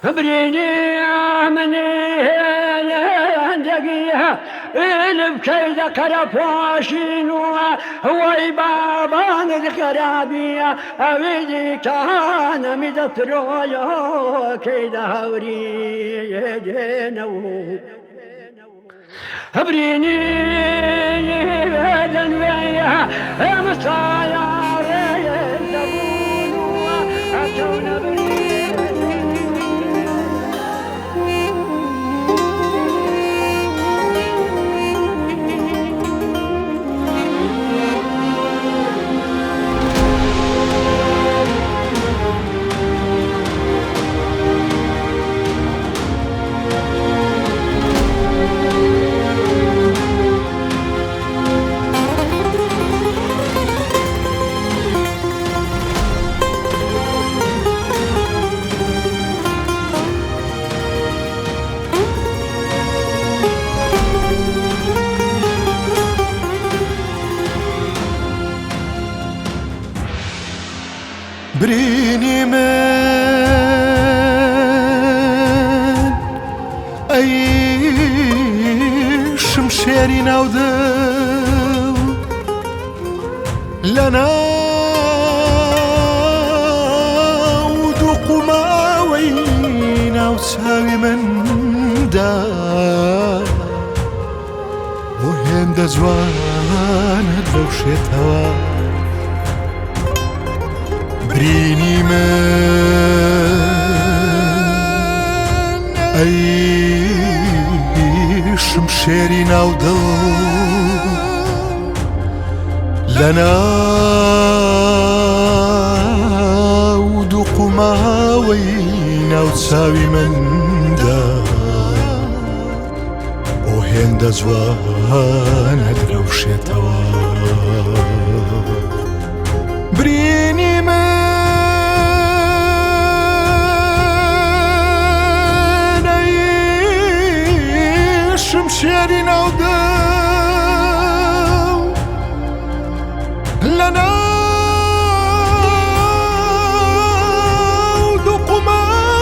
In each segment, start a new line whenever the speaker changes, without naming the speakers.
بريني مني دقيقة البكيد كرفاشين ويبابان الكرابية أبدي كان مدفرويا كيد هوري دينو بريني دنيا مصايا يدبونوا أتونا بريني
بريني من أي شمشيري ناودو لنا ودوق ما وينا وساوي من دا وهين دا زوان دوشيتها بريني من أي شمشيري ناودو لنا ودوق ما وينا وتساوي من دا وهين دا زوان هدرا وشيتوا بريني من شمشيري ناودو لنا ودوق ما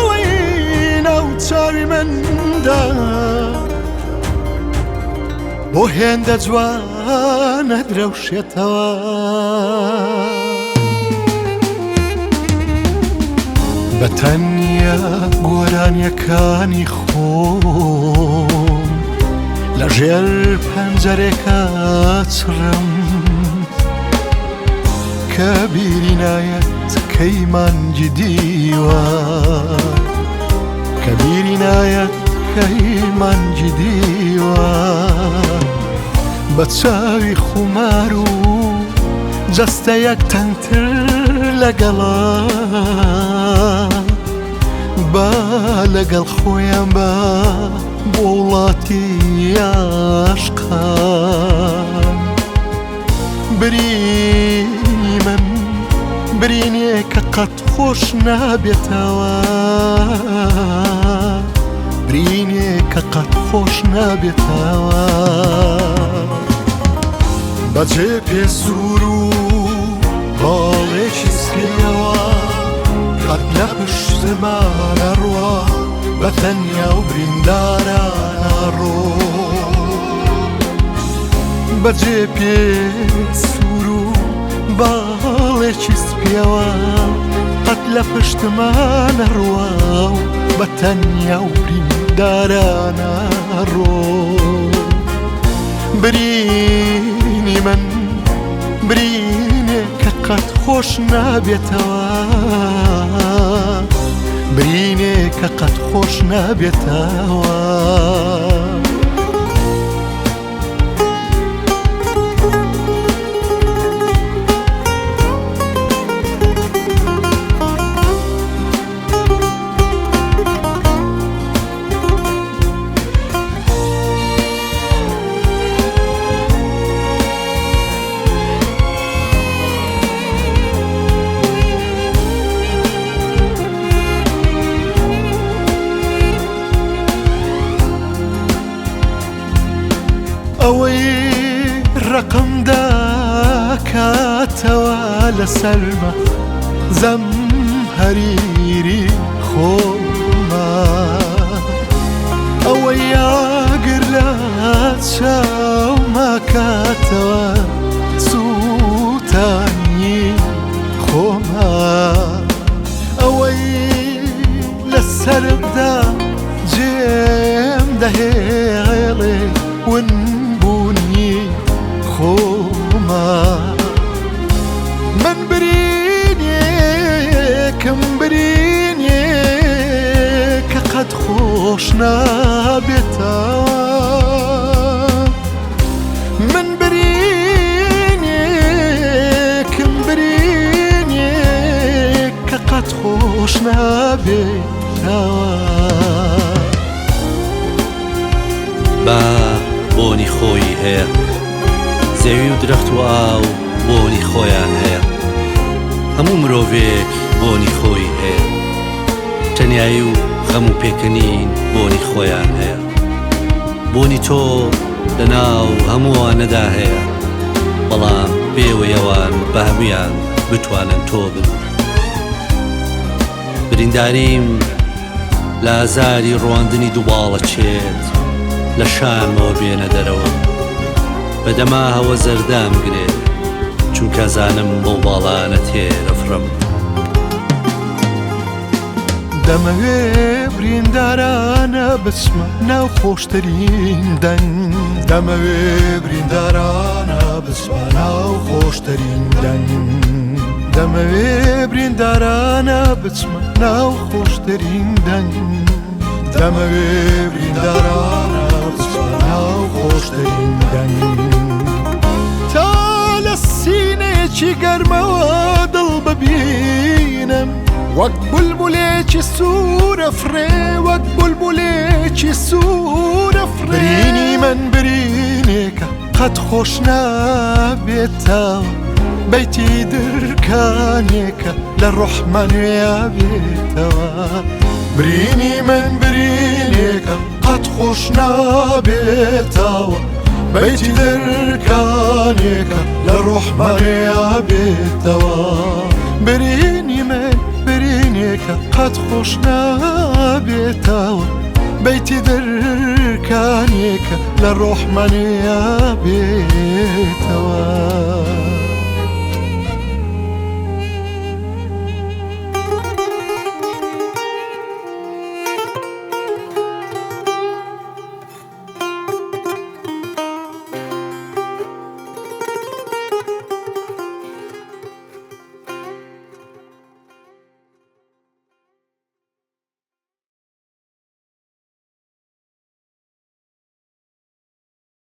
وينا وتساوي من دا وهين دا زوان هدرا وشيتوا بتنيا قورانيا كاني خوم لجل پنجركاترم كبير نايت كيمان جديوا كبير نايت كيمان جديوا بتساوي خمارو جستيك تنتر لقلا بالقل خويا با بولاتي عشقان بريني من بريني كقد خوش نابتوا بريني كقد خوش نابتوا بجيب سورو بالش سليوا قد لبش زمان أروى بثنيا وبرندارا نارو بجيب سورو بالش سبيوا قد لبش زمان أروى بثنيا وبرندارا نارو بريني من بريني كقد خوش نابتوا بريني كقد خوش نابتوا أوي الرقم دا كاتوا لسلمى زمهريري خوما چاو ماکاتەوە سووتانی خۆمە ئەوەی لەسەردا جێم دەهێڵێ ونبوونی خۆمە من برینێکم برینێ کە قەت خۆش نابێتەوە من برینێکم برینێ کە قەت خۆش نابێتەوە
با بۆنی خۆی هەیە زەوی و درەخت و ئاو بۆنی خۆیان هەیە هەموو مرۆڤێک بۆنی خۆی هەیە تەنیایی و غەم و پێکەنین بۆنی خۆیان هەیە بۆنی تۆ لەناو هەمووانەدا هەیە بەڵام بێوەیەوان بە هەمویان بتوانن تۆ بن برینداریم لە ئازاری ڕواندنی دووباڵە چێت لە شانمەوە بێنە دەرەوە بەدەما هەوە زەردام گرێ چونکە زانم بۆ باڵانە تێرەفڕم
دەمەوێ بریندارانە بچمە ناو خۆشترین دەنگ دەمەوێ بریندارانە بچمە ناو خۆشترین دەنگ دەمەوێ بریندارانە بچمە ناو خۆشترین دەنگ دەمەوێ بریندارانە بچمە ناو خۆشترین دەنگ تا لە سینێکی گەرمەوە دڵ ببینم وەک بولبولێکی سوورە فرێ وەک بولبولێکی سوورە فرێ برینی من برینێکە قەت خۆش نابێتەوە بەیتی درکانێکە لە ڕۆحمە نوێیا بێتەوە برینی من برینێکە قەت خۆش نابێتەوە بەیتی درکانێکە لە ڕۆحمە نوێیا بێتەوە برینی من برینێکە قەت خۆش نابێتەوە بەیتی درکانێکە لە ڕۆحمە نوێیا بێتەوە